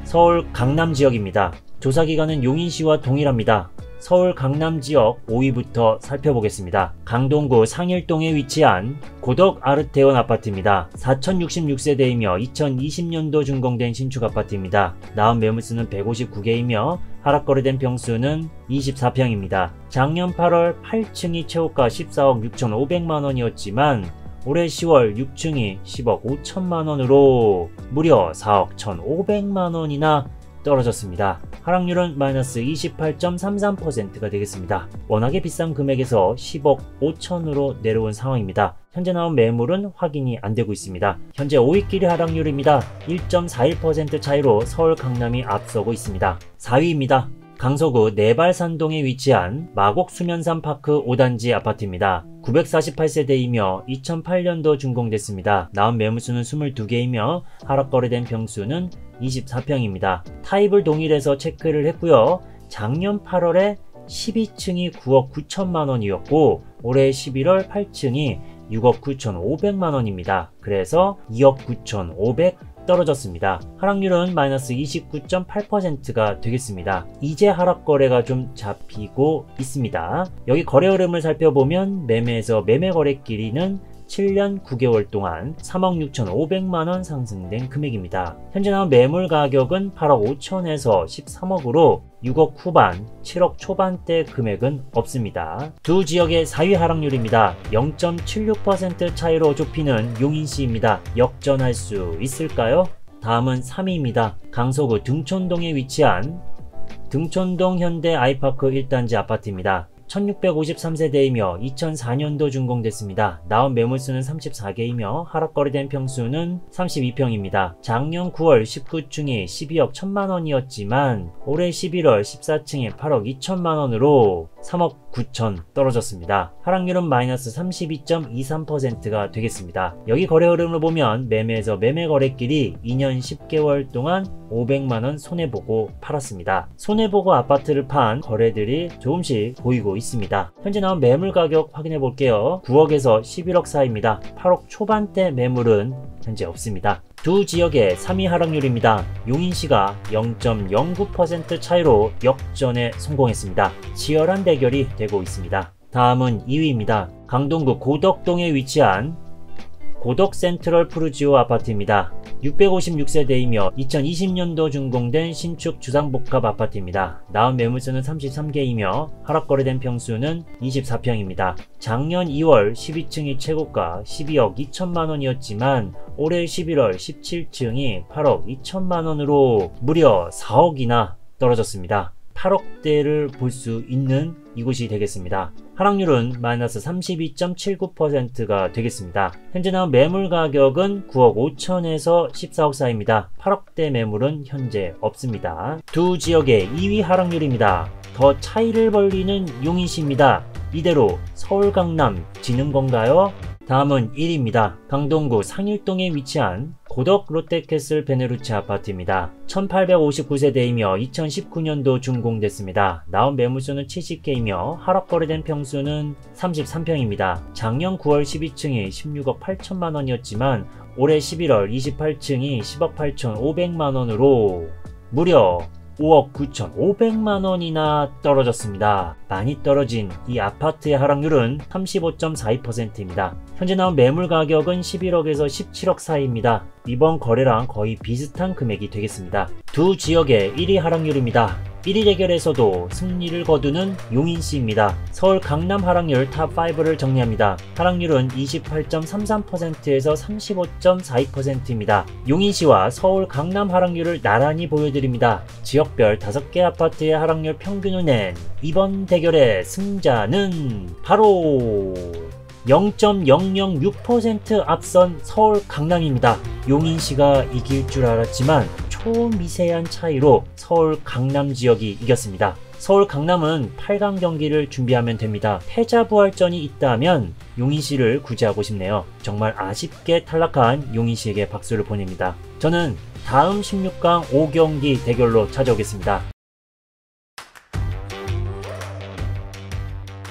서울 강남 지역입니다. 조사기간은 용인시와 동일합니다. 서울 강남 지역 5위부터 살펴보겠습니다. 강동구 상일동에 위치한 고덕 아르테온 아파트입니다. 4066세대이며 2020년도 준공된 신축 아파트입니다. 나온 매물수는 159개이며 하락거래된 평수는 24평입니다. 작년 8월 8층이 최고가 14억 6,500만원이었지만 올해 10월 6층이 10억 5천만원으로 무려 4억 1,500만원이나 떨어졌습니다. 하락률은 마이너스 28.33%가 되겠습니다. 워낙에 비싼 금액에서 10억 5천으로 내려온 상황입니다. 현재 나온 매물은 확인이 안되고 있습니다. 현재 5위끼리 하락률입니다. 1.41% 차이로 서울 강남이 앞서고 있습니다. 4위입니다. 강서구 내발산동에 위치한 마곡수면산파크 5단지 아파트입니다. 948세대이며 2008년도 준공됐습니다. 나온 매물수는 22개이며 하락거래된 평수는 24평입니다. 타입을 동일해서 체크를 했고요. 작년 8월에 12층이 9억 9천만원이었고 올해 11월 8층이 6억 9,500만원입니다. 그래서 2억 9,500 떨어졌습니다. 하락률은 마이너스 29.8%가 되겠습니다. 이제 하락 거래가 좀 잡히고 있습니다. 여기 거래 흐름을 살펴보면 매매에서 매매 거래 길이는 7년 9개월 동안 3억 6,500만원 상승된 금액입니다. 현재 나온 매물 가격은 8억 5천에서 13억으로 6억 후반, 7억 초반대 금액은 없습니다. 두 지역의 4위 하락률입니다. 0.76% 차이로 좁히는 용인시입니다. 역전할 수 있을까요? 다음은 3위입니다. 강서구 등촌동에 위치한 등촌동 현대 아이파크 1단지 아파트입니다. 1653세대이며 2004년도 준공됐습니다. 나온 매물수는 34개이며 하락 거래된 평수는 32평입니다. 작년 9월 19층이 12억 1000만원이었지만 올해 11월 14층에 8억 2천만원으로 3억 9천 떨어졌습니다. 하락률은 마이너스 32.23%가 되겠습니다. 여기 거래 흐름을 보면 매매에서 매매 거래길이 2년 10개월 동안 500만원 손해보고 팔았습니다. 손해보고 아파트를 판 거래들이 조금씩 보이고 있습니다. 현재 나온 매물 가격 확인해 볼게요. 9억에서 11억 사이입니다. 8억 초반대 매물은 현재 없습니다. 두 지역의 3위 하락률입니다. 용인시가 0.09% 차이로 역전에 성공했습니다. 치열한 대결이 되고 있습니다. 다음은 2위입니다. 강동구 고덕동에 위치한 고덕 센트럴 푸르지오 아파트입니다. 656세대이며 2020년도 준공된 신축 주상복합 아파트입니다. 나온 매물수는 33개이며 하락 거래된 평수는 24평입니다. 작년 2월 12층이 최고가 12억 2천만원이었지만 올해 11월 17층이 8억 2천만원으로 무려 4억이나 떨어졌습니다. 8억대를 볼 수 있는 이곳이 되겠습니다. 하락률은 마이너스 32.79%가 되겠습니다. 현재 나온 매물 가격은 9억 5천에서 14억 사이입니다. 8억대 매물은 현재 없습니다. 두 지역의 2위 하락률입니다. 더 차이를 벌리는 용인시입니다. 이대로 서울 강남 지는 건가요? 다음은 1위입니다. 강동구 상일동에 위치한 고덕 롯데캐슬 베네루치 아파트입니다. 1859세대이며 2019년도 준공됐습니다. 나온 매물수는 70개이며 하락 거래된 평수는 33평입니다. 작년 9월 12층이 16억 8천만원이었지만 올해 11월 28층이 10억 8천5백만원으로 무려 5억 9,500만원이나 떨어졌습니다. 많이 떨어진 이 아파트의 하락률은 35.42%입니다. 현재 나온 매물 가격은 11억에서 17억 사이입니다. 이번 거래랑 거의 비슷한 금액이 되겠습니다. 두 지역의 1위 하락률입니다. 1위 대결에서도 승리를 거두는 용인시입니다. 서울 강남 하락률 탑5를 정리합니다. 하락률은 28.33%에서 35.42%입니다. 용인시와 서울 강남 하락률을 나란히 보여드립니다. 지역별 5개 아파트의 하락률 평균을 낸 이번 대결의 승자는 바로 0.006% 앞선 서울 강남입니다. 용인시가 이길 줄 알았지만 초미세한 차이로 서울 강남 지역이 이겼습니다. 서울 강남은 8강 경기를 준비하면 됩니다. 패자부활전이 있다면 용인시를 구제하고 싶네요. 정말 아쉽게 탈락한 용인시에게 박수를 보냅니다. 저는 다음 16강 5경기 대결로 찾아오겠습니다.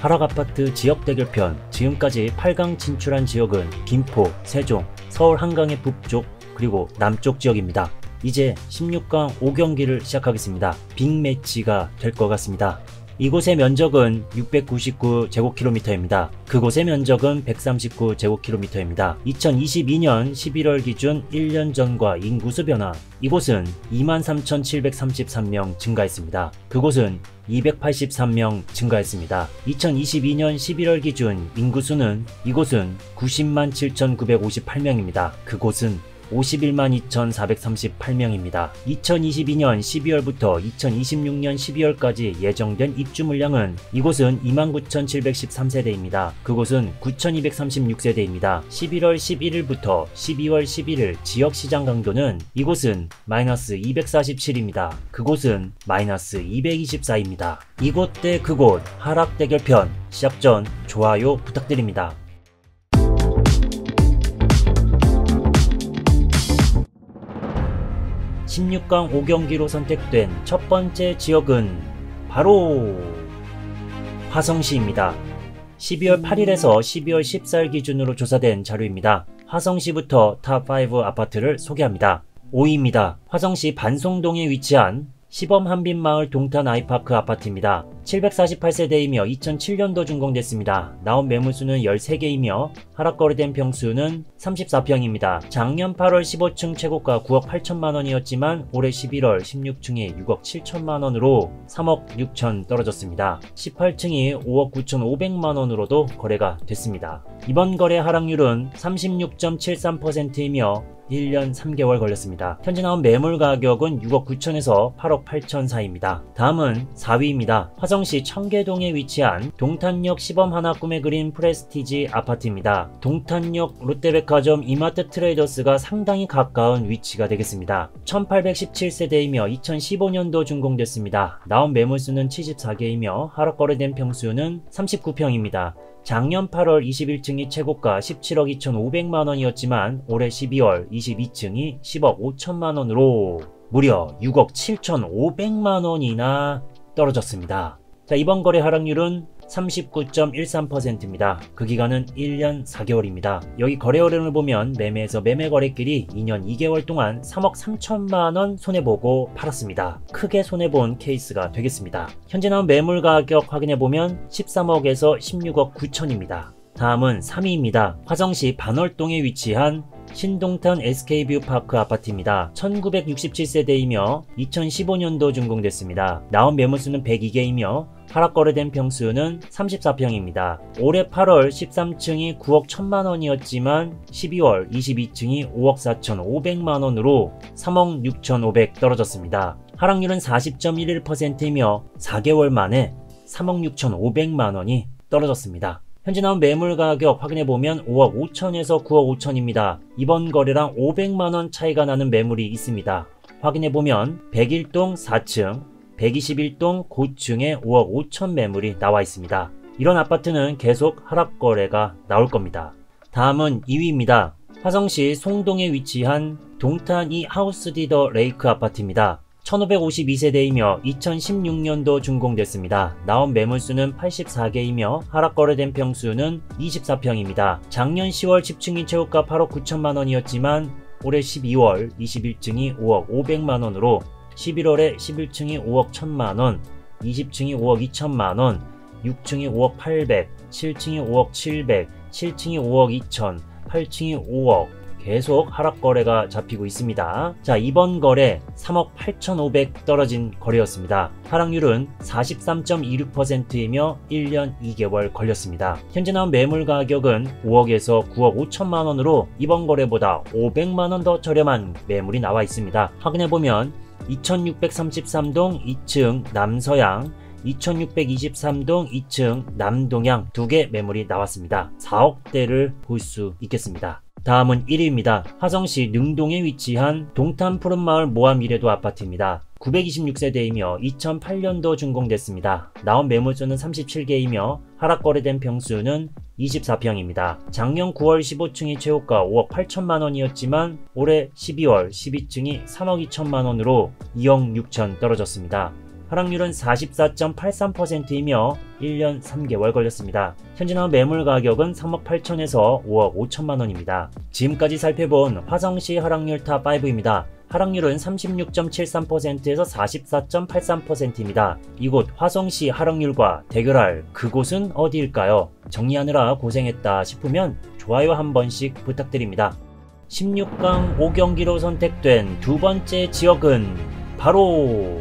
하락아파트 지역 대결편, 지금까지 8강 진출한 지역은 김포, 세종, 서울 한강의 북쪽 그리고 남쪽 지역입니다. 이제 16강 5경기를 시작하겠습니다. 빅매치가 될 것 같습니다. 이곳의 면적은 699제곱킬로미터입니다. 그곳의 면적은 139제곱킬로미터입니다. 2022년 11월 기준 1년 전과 인구수 변화. 이곳은 23,733명 증가했습니다. 그곳은 283명 증가했습니다. 2022년 11월 기준 인구수는 이곳은 90만 7,958명입니다. 그곳은 51만 2,438명입니다. 2022년 12월부터 2026년 12월까지 예정된 입주 물량은 이곳은 29,713세대입니다. 그곳은 9,236세대입니다. 11월 11일부터 12월 11일 지역시장 강도는 이곳은 마이너스 247입니다. 그곳은 마이너스 224입니다. 이곳 대 그곳 하락 대결편 시작 전 좋아요 부탁드립니다. 16강 5경기로 선택된 첫 번째 지역은 바로 화성시입니다. 12월 8일에서 12월 14일 기준으로 조사된 자료입니다. 화성시부터 탑5 아파트를 소개합니다. 5위입니다. 화성시 반송동에 위치한 시범 한빛마을 동탄 아이파크 아파트입니다. 748세대이며 2007년도 준공됐습니다. 나온 매물수는 13개이며 하락거래된 평수는 34평입니다. 작년 8월 15층 최고가 9억 8천만원이었지만 올해 11월 16층이 6억 7천만원으로 3억 6천 떨어졌습니다. 18층이 5억 9천5백만원으로도 거래가 됐습니다. 이번 거래 하락률은 36.73%이며 1년 3개월 걸렸습니다. 현재 나온 매물 가격은 6억 9천에서 8억 8천 사이입니다. 다음은 4위입니다. 화성시 청계동에 위치한 동탄역 시범 하나 꿈에 그린 프레스티지 아파트입니다. 동탄역 롯데백화점 이마트 트레이더스가 상당히 가까운 위치가 되겠습니다. 1817세대이며 2015년도 준공됐습니다. 나온 매물수는 74개이며 하락 거래된 평수는 39평입니다. 작년 8월 21층이 최고가 17억 2,500만원이었지만 올해 12월 22층이 10억 5천만원으로 무려 6억 7,500만원이나 떨어졌습니다. 자, 이번 거래 하락률은 39.13%입니다. 그 기간은 1년 4개월입니다. 여기 거래 흐름을 보면 매매에서 매매 거래길이 2년 2개월 동안 3억 3천만원 손해보고 팔았습니다. 크게 손해본 케이스가 되겠습니다. 현재 나온 매물 가격 확인해보면 13억에서 16억 9천입니다. 다음은 3위입니다. 화성시 반월동에 위치한 신동탄 SK뷰파크 아파트입니다. 1967세대이며 2015년도 준공됐습니다. 나온 매물수는 102개이며 하락 거래된 평수는 34평입니다. 올해 8월 13층이 9억 1천만원이었지만 12월 22층이 5억 4천5백만원으로 3억 6천5백 떨어졌습니다. 하락률은 40.11%이며 4개월 만에 3억 6천5백만원이 떨어졌습니다. 현재 나온 매물 가격 확인해보면 5억 5천에서 9억 5천입니다. 이번 거래랑 500만원 차이가 나는 매물이 있습니다. 확인해보면 101동 4층, 121동 고층에 5억 5천 매물이 나와 있습니다. 이런 아파트는 계속 하락 거래가 나올 겁니다. 다음은 2위입니다. 화성시 송동에 위치한 동탄 이 하우스 디더 레이크 아파트입니다. 1552세대이며 2016년도 준공됐습니다. 나온 매물수는 84개이며 하락 거래된 평수는 24평입니다. 작년 10월 10층이 최고가 8억 9천만원이었지만 올해 12월 21층이 5억 5백만원으로 11월에 11층이 5억 1천만원, 20층이 5억 2천만원, 6층이 5억 800, 7층이 5억 700, 7층이 5억 2천, 8층이 5억 계속 하락 거래가 잡히고 있습니다. 자, 이번 거래 3억 8,500 떨어진 거래였습니다. 하락률은 43.26%이며 1년 2개월 걸렸습니다. 현재 나온 매물 가격은 5억에서 9억 5천만원으로 이번 거래보다 500만원 더 저렴한 매물이 나와 있습니다. 확인해보면 2633동 2층 남서양, 2623동 2층 남동양 2개 매물이 나왔습니다. 4억대를 볼 수 있겠습니다. 다음은 1위입니다. 화성시 능동에 위치한 동탄 푸른마을 모함미래도 아파트입니다. 926세대이며 2008년도 준공됐습니다. 나온 매물수는 37개이며 하락 거래된 평수는 24평입니다. 작년 9월 15층이 최고가 5억 8천만원이었지만 올해 12월 12층이 3억 2천만원으로 2억 6천 떨어졌습니다. 하락률은 44.83%이며 1년 3개월 걸렸습니다. 현재 나온 매물 가격은 3억 8천에서 5억 5천만원입니다. 지금까지 살펴본 화성시 하락률 탑5입니다. 하락률은 36.73%에서 44.83%입니다. 이곳 화성시 하락률과 대결할 그곳은 어디일까요? 정리하느라 고생했다 싶으면 좋아요 한 번씩 부탁드립니다. 16강 5경기로 선택된 두 번째 지역은 바로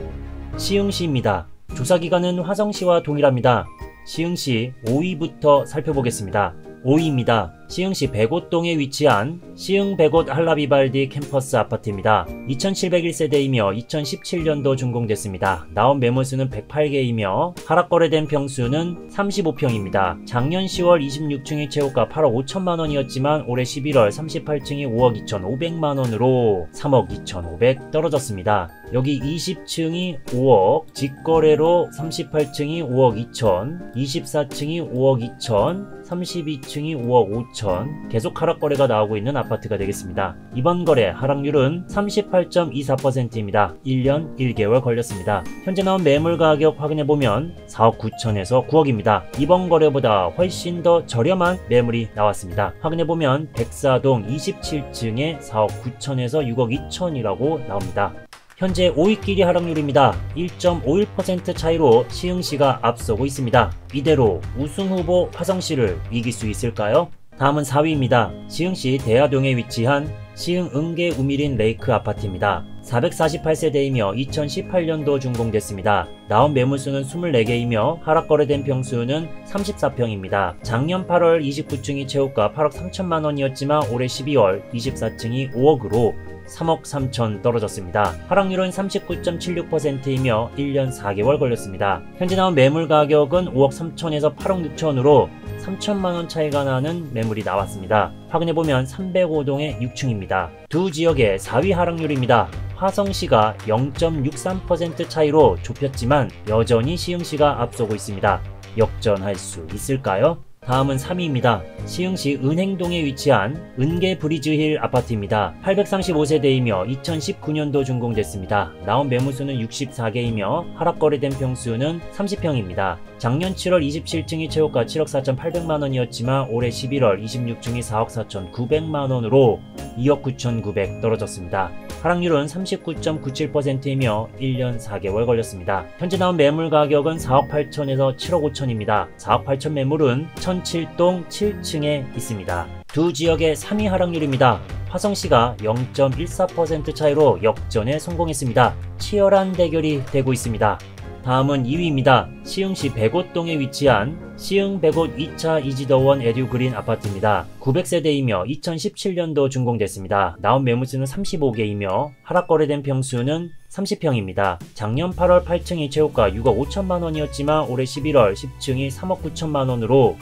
시흥시입니다. 조사기간은 화성시와 동일합니다. 시흥시 5위부터 살펴보겠습니다. 5위입니다. 시흥시 백옷동에 위치한 시흥 백옷 한라비발디 캠퍼스 아파트입니다. 2701세대이며 2017년도 준공됐습니다. 나온 매물수는 108개이며 하락 거래된 평수는 35평입니다. 작년 10월 26층이 최고가 8억 5천만원이었지만 올해 11월 38층이 5억 2,500만원으로 3억 2,500 떨어졌습니다. 여기 20층이 5억, 직거래로 38층이 5억 2천, 24층이 5억 2천, 32층이 5억 5천, 5천 계속 하락 거래가 나오고 있는 아파트가 되겠습니다. 이번 거래 하락률은 38.24%입니다. 1년 1개월 걸렸습니다. 현재 나온 매물 가격 확인해보면 4억 9천에서 9억입니다. 이번 거래보다 훨씬 더 저렴한 매물이 나왔습니다. 확인해보면 백사동 27층에 4억 9천에서 6억 2천이라고 나옵니다. 현재 5위끼리 하락률입니다. 1.51% 차이로 시흥시가 앞서고 있습니다. 이대로 우승 후보 화성시를 이길 수 있을까요? 다음은 4위입니다. 시흥시 대하동에 위치한 시흥 은계 우미린 레이크 아파트입니다. 448세대이며 2018년도 준공됐습니다. 나온 매물수는 24개이며 하락 거래된 평수는 34평입니다. 작년 8월 29층이 최고가 8억 3천만 원이었지만 올해 12월 24층이 5억으로 3억 3천 떨어졌습니다. 하락률은 39.76%이며 1년 4개월 걸렸습니다. 현재 나온 매물 가격은 5억 3천에서 8억 6천으로 3천만원 차이가 나는 매물이 나왔습니다. 확인해보면 305동의 6층입니다. 두 지역의 4위 하락률입니다. 화성시가 0.63% 차이로 좁혔지만 여전히 시흥시가 앞서고 있습니다. 역전할 수 있을까요? 다음은 3위입니다. 시흥시 은행동에 위치한 은계 브리즈힐 아파트입니다. 835세대이며 2019년도 준공됐습니다. 나온 매물수는 64개이며 하락 거래된 평수는 30평입니다. 작년 7월 27층이 최고가 7억 4,800만원이었지만 올해 11월 26층이 4억 4,900만원으로 2억 9,900 떨어졌습니다. 하락률은 39.97%이며 1년 4개월 걸렸습니다. 현재 나온 매물 가격은 4억 8천에서 7억 5천입니다. 4억 8천 매물은 1007동 7층에 있습니다. 두 지역의 3위 하락률입니다. 화성시가 0.14% 차이로 역전에 성공했습니다. 치열한 대결이 되고 있습니다. 다음은 2위입니다. 시흥시 백옷동에 위치한 시흥 백옷 2차 이지더원 에듀그린 아파트입니다. 900세대이며 2017년도 준공됐습니다. 나온 매물수는 35개이며 하락 거래된 평수는 30평입니다. 작년 8월 8층이 최고가 6억 5천만원이었지만 올해 11월 10층이 3억 9천만원으로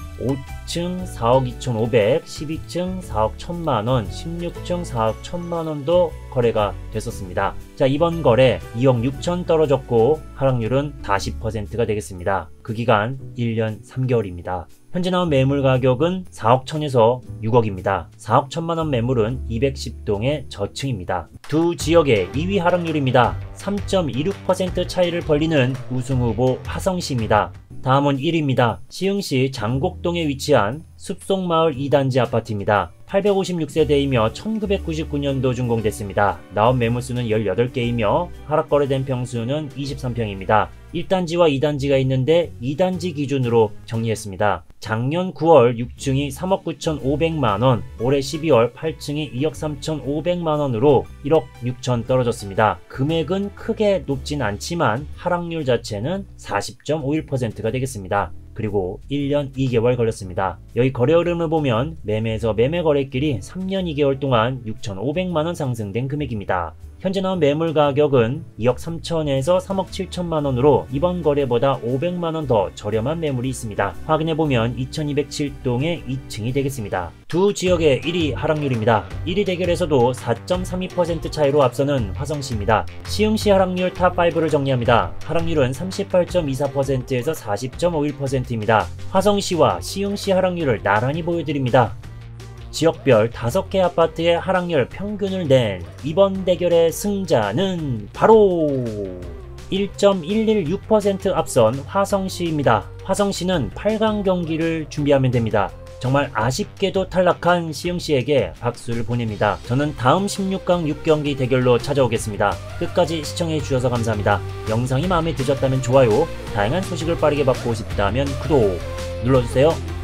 5층 4억 2,500, 12층 4억 1천만원, 16층 4억 1천만원도 거래가 됐었습니다. 자, 이번 거래 2억 6천 떨어졌고 하락률은 40%가 되겠습니다. 그 기간 1년 3개월입니다. 현재 나온 매물 가격은 4억 천에서 6억입니다. 4억 천만원 매물은 210동의 저층입니다. 두 지역의 2위 하락률입니다. 3.26% 차이를 벌리는 우승 후보 화성시입니다. 다음은 1위입니다. 시흥시 장곡동에 위치한 숲속마을 2단지 아파트입니다. 856세대이며 1999년도 준공됐습니다. 나온 매물수는 18개이며 하락 거래된 평수는 23평입니다. 1단지와 2단지가 있는데 2단지 기준으로 정리했습니다. 작년 9월 6층이 3억 9,500만원, 올해 12월 8층이 2억 3,500만원으로 1억 6천 떨어졌습니다. 금액은 크게 높진 않지만 하락률 자체는 40.51%가 되겠습니다. 그리고 1년 2개월 걸렸습니다. 여기 거래 흐름을 보면 매매에서 매매 거래길이 3년 2개월 동안 6,500만원 상승된 금액입니다. 현재 나온 매물 가격은 2억 3천에서 3억 7천만원으로 이번 거래보다 500만원 더 저렴한 매물이 있습니다. 확인해보면 2207동의 2층이 되겠습니다. 두 지역의 1위 하락률입니다. 1위 대결에서도 4.32% 차이로 앞서는 화성시입니다. 시흥시 하락률 탑5를 정리합니다. 하락률은 38.24%에서 40.51%입니다. 화성시와 시흥시 하락률을 나란히 보여드립니다. 지역별 5개 아파트의 하락률 평균을 낸 이번 대결의 승자는 바로 1.116% 앞선 화성시입니다. 화성시는 8강 경기를 준비하면 됩니다. 정말 아쉽게도 탈락한 시흥시에게 박수를 보냅니다. 저는 다음 16강 6경기 대결로 찾아오겠습니다. 끝까지 시청해주셔서 감사합니다. 영상이 마음에 드셨다면 좋아요, 다양한 소식을 빠르게 받고 싶다면 구독 눌러주세요.